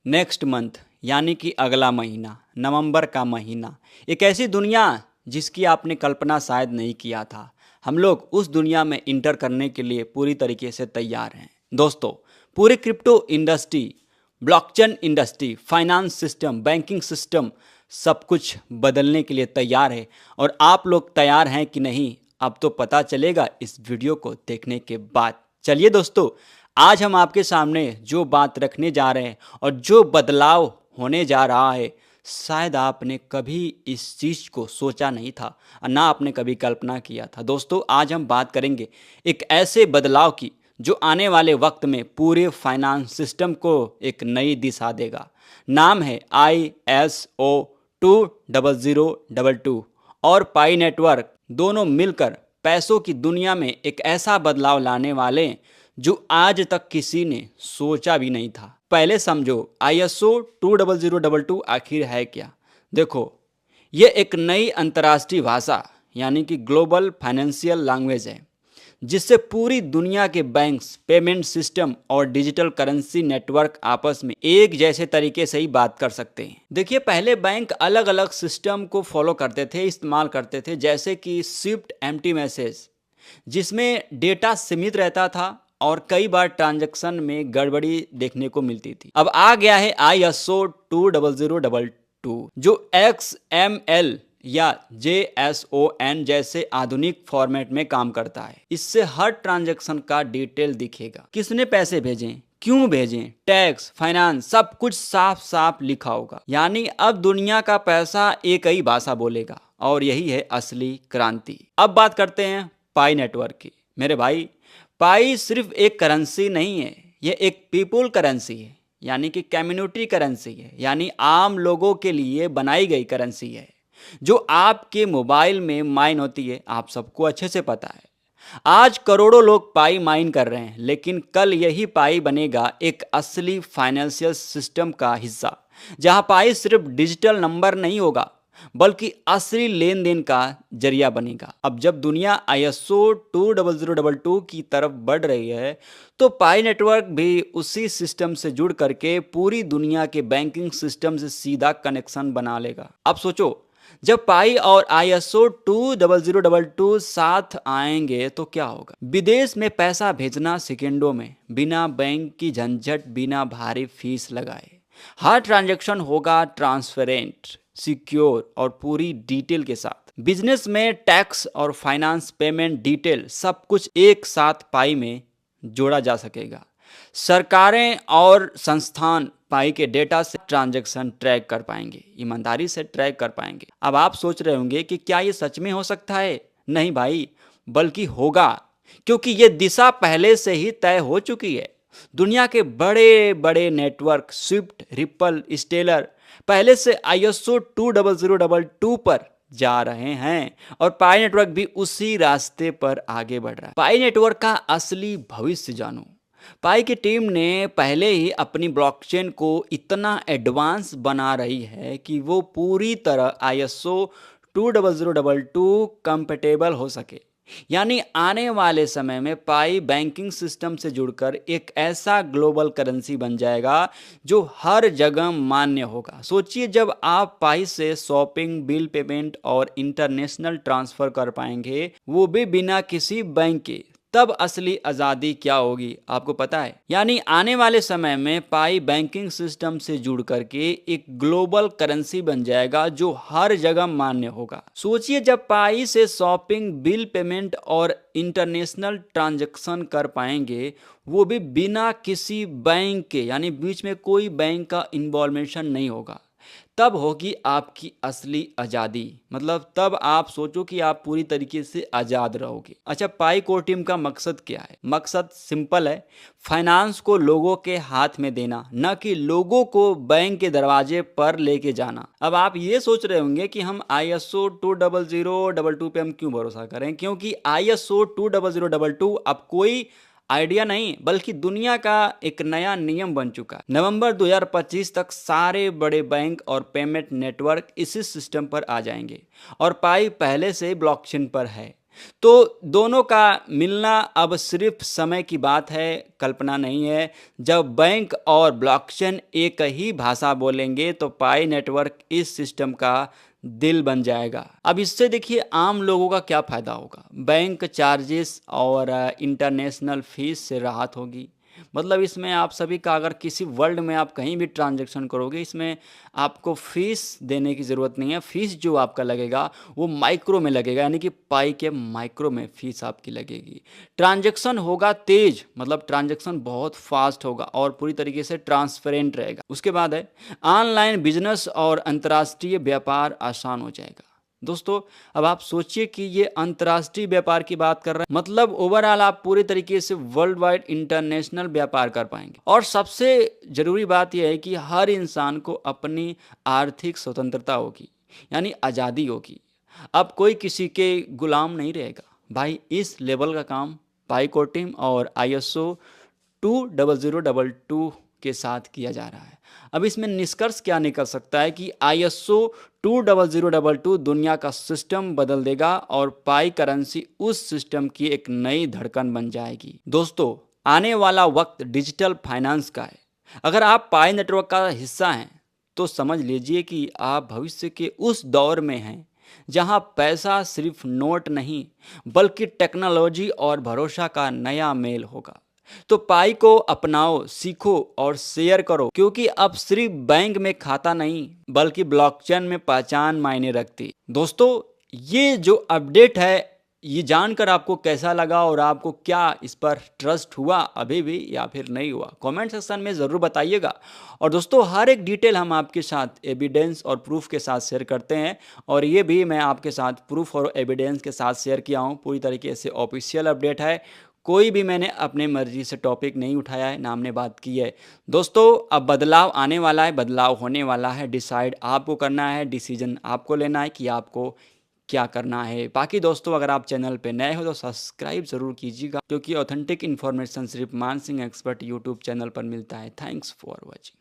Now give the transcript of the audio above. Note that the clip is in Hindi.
नेक्स्ट मंथ यानी कि अगला महीना, नवंबर का महीना, एक ऐसी दुनिया जिसकी आपने कल्पना शायद नहीं किया था। हम लोग उस दुनिया में इंटर करने के लिए पूरी तरीके से तैयार हैं। दोस्तों, पूरी crypto industry, blockchain industry, finance system, banking system सब कुछ बदलने के लिए तैयार है। और आप लोग तैयार हैं कि नहीं, अब तो पता चलेगा इस वीडियो को देखने के बाद। चलिए दोस्तों, आज हम आपके सामने जो बात रखने जा रहे हैं और जो बदलाव होने जा रहा है, शायद आपने कभी इस चीज़ को सोचा नहीं था और ना आपने कभी कल्पना किया था। दोस्तों, आज हम बात करेंगे एक ऐसे बदलाव की जो आने वाले वक्त में पूरे फाइनेंस सिस्टम को एक नई दिशा देगा। नाम है ISO 20022 और पाई नेटवर्क दोनों मिलकर पैसों की दुनिया में एक ऐसा बदलाव लाने वाले हैं जो आज तक किसी ने सोचा भी नहीं था। पहले समझो ISO 20022 आखिर है क्या। देखो, यह एक नई अंतर्राष्ट्रीय भाषा यानी कि ग्लोबल फाइनेंशियल लैंग्वेज है जिससे पूरी दुनिया के बैंक्स, पेमेंट सिस्टम और डिजिटल करेंसी नेटवर्क आपस में एक जैसे तरीके से ही बात कर सकते हैं। देखिए, पहले बैंक अलग अलग सिस्टम को फॉलो करते थे, इस्तेमाल करते थे, जैसे कि स्विफ्ट एम्प्टी मैसेज जिसमें डेटा सीमित रहता था और कई बार ट्रांजैक्शन में गड़बड़ी देखने को मिलती थी। अब आ गया है ISO 20022 जो XML या JSON जैसे आधुनिक फॉर्मेट में काम करता है। इससे हर ट्रांजैक्शन का डिटेल दिखेगा, किसने पैसे भेजे, क्यों भेजें, टैक्स, फाइनेंस, सब कुछ साफ साफ लिखा होगा। यानी अब दुनिया का पैसा एक ही भाषा बोलेगा और यही है असली क्रांति। अब बात करते हैं पाई नेटवर्क की। मेरे भाई, पाई सिर्फ एक करेंसी नहीं है, यह एक पीपुल करेंसी है, यानी कि कम्युनिटी करेंसी है, यानी आम लोगों के लिए बनाई गई करेंसी है जो आपके मोबाइल में माइन होती है। आप सबको अच्छे से पता है। आज करोड़ों लोग पाई माइन कर रहे हैं, लेकिन कल यही पाई बनेगा एक असली फाइनेंशियल सिस्टम का हिस्सा, जहां पाई सिर्फ डिजिटल नंबर नहीं होगा बल्कि असली लेन देन का जरिया बनेगा। अब जब दुनिया ISO 20022 की तरफ बढ़ रही है, तो पाई नेटवर्क भी उसी सिस्टम से जुड़ करके पूरी दुनिया के बैंकिंग सिस्टम से सीधा कनेक्शन बना लेगा। अब सोचो, जब पाई और ISO 20022 साथ आएंगे तो क्या होगा। विदेश में पैसा भेजना सेकेंडों में, बिना बैंक की झंझट, बिना भारी फीस लगाए। हर ट्रांजैक्शन होगा ट्रांसपेरेंट, सिक्योर और पूरी डिटेल के साथ। बिजनेस में टैक्स और फाइनेंस, पेमेंट डिटेल सब कुछ एक साथ पाई में जोड़ा जा सकेगा। सरकारें और संस्थान पाई के डेटा से ट्रांजैक्शन ट्रैक कर पाएंगे, ईमानदारी से ट्रैक कर पाएंगे। अब आप सोच रहे होंगे कि क्या ये सच में हो सकता है। नहीं भाई, बल्कि होगा, क्योंकि ये दिशा पहले से ही तय हो चुकी है। दुनिया के बड़े बड़े नेटवर्क, स्विफ्ट, रिपल, स्टेलर पहले से ISO 20022 पर जा रहे हैं और पाई नेटवर्क भी उसी रास्ते पर आगे बढ़ रहा है। पाई नेटवर्क का असली भविष्य जानो। पाई की टीम ने पहले ही अपनी ब्लॉकचेन को इतना एडवांस बना रही है कि वो पूरी तरह ISO 20022 कंपेटेबल हो सके। यानी आने वाले समय में पाई बैंकिंग सिस्टम से जुड़कर एक ऐसा ग्लोबल करेंसी बन जाएगा जो हर जगह मान्य होगा। सोचिए, जब आप पाई से शॉपिंग, बिल पेमेंट और इंटरनेशनल ट्रांसफर कर पाएंगे, वो भी बिना किसी बैंक के, तब असली आज़ादी क्या होगी आपको पता है। यानी आने वाले समय में पाई बैंकिंग सिस्टम से जुड़ करके एक ग्लोबल करेंसी बन जाएगा जो हर जगह मान्य होगा। सोचिए, जब पाई से शॉपिंग, बिल पेमेंट और इंटरनेशनल ट्रांजैक्शन कर पाएंगे, वो भी बिना किसी बैंक के, यानी बीच में कोई बैंक का इन्वॉल्वेशन नहीं होगा। तब होगी आपकी असली आज़ादी। मतलब तब आप सोचो कि आप पूरी तरीके से आज़ाद रहोगे। अच्छा, पाई कोर टीम का मकसद क्या है। मकसद सिंपल है, फाइनेंस को लोगों के हाथ में देना, न कि लोगों को बैंक के दरवाजे पर लेके जाना। अब आप ये सोच रहे होंगे कि हम ISO 20022 पे हम क्यों भरोसा करें, क्योंकि ISO 20022 अब कोई आइडिया नहीं बल्कि दुनिया का एक नया नियम बन चुका है। नवंबर 2025 तक सारे बड़े बैंक और पेमेंट नेटवर्क इसी सिस्टम पर आ जाएंगे और पाई पहले से ब्लॉकचेन पर है। तो दोनों का मिलना अब सिर्फ समय की बात है, कल्पना नहीं है। जब बैंक और ब्लॉकचेन एक ही भाषा बोलेंगे तो पाई नेटवर्क इस सिस्टम का दिल बन जाएगा। अब इससे देखिए आम लोगों का क्या फ़ायदा होगा। बैंक चार्जेस और इंटरनेशनल फीस से राहत होगी। मतलब इसमें आप सभी का अगर किसी वर्ल्ड में आप कहीं भी ट्रांजैक्शन करोगे, इसमें आपको फीस देने की ज़रूरत नहीं है। फीस जो आपका लगेगा वो माइक्रो में लगेगा, यानी कि पाई के माइक्रो में फीस आपकी लगेगी। ट्रांजैक्शन होगा तेज, मतलब ट्रांजैक्शन बहुत फास्ट होगा और पूरी तरीके से ट्रांसपेरेंट रहेगा। उसके बाद है ऑनलाइन बिजनेस और अंतर्राष्ट्रीय व्यापार आसान हो जाएगा। दोस्तों अब आप सोचिए कि ये अंतर्राष्ट्रीय व्यापार की बात कर रहे हैं, मतलब ओवरऑल आप पूरी तरीके से वर्ल्ड वाइड इंटरनेशनल व्यापार कर पाएंगे। और सबसे जरूरी बात यह है कि हर इंसान को अपनी आर्थिक स्वतंत्रता होगी, यानी आज़ादी होगी। अब कोई किसी के गुलाम नहीं रहेगा भाई। इस लेवल का काम पाइको टीम और ISO 20022 के साथ किया जा रहा है। अब इसमें निष्कर्ष क्या निकल सकता है कि ISO 20022 दुनिया का सिस्टम बदल देगा और पाई करेंसी उस सिस्टम की एक नई धड़कन बन जाएगी। दोस्तों आने वाला वक्त डिजिटल फाइनेंस का है। अगर आप पाई नेटवर्क का हिस्सा हैं तो समझ लीजिए कि आप भविष्य के उस दौर में हैं जहां पैसा सिर्फ नोट नहीं बल्कि टेक्नोलॉजी और भरोसा का नया मेल होगा। तो पाई को अपनाओ, सीखो और शेयर करो, क्योंकि अब सिर्फ बैंक में खाता नहीं बल्कि ब्लॉकचेन में पहचान मायने रखती। दोस्तों ये जो अपडेट है, ये जानकर आपको कैसा लगा और आपको क्या इस पर ट्रस्ट हुआ अभी भी या फिर नहीं हुआ, कमेंट सेक्शन में ज़रूर बताइएगा। और दोस्तों हर एक डिटेल हम आपके साथ एविडेंस और प्रूफ के साथ शेयर करते हैं, और ये भी मैं आपके साथ प्रूफ और एविडेंस के साथ शेयर किया हूँ। पूरी तरीके से ऑफिशियल अपडेट है, कोई भी मैंने अपने मर्जी से टॉपिक नहीं उठाया है, ना हमने बात की है। दोस्तों अब बदलाव आने वाला है, बदलाव होने वाला है। डिसाइड आपको करना है, डिसीजन आपको लेना है कि आपको क्या करना है। बाकी दोस्तों अगर आप चैनल पे नए हो तो सब्सक्राइब ज़रूर कीजिएगा, क्योंकि ऑथेंटिक इन्फॉर्मेशन सिर्फ मान सिंह एक्सपर्ट यूट्यूब चैनल पर मिलता है। Thanks for watching.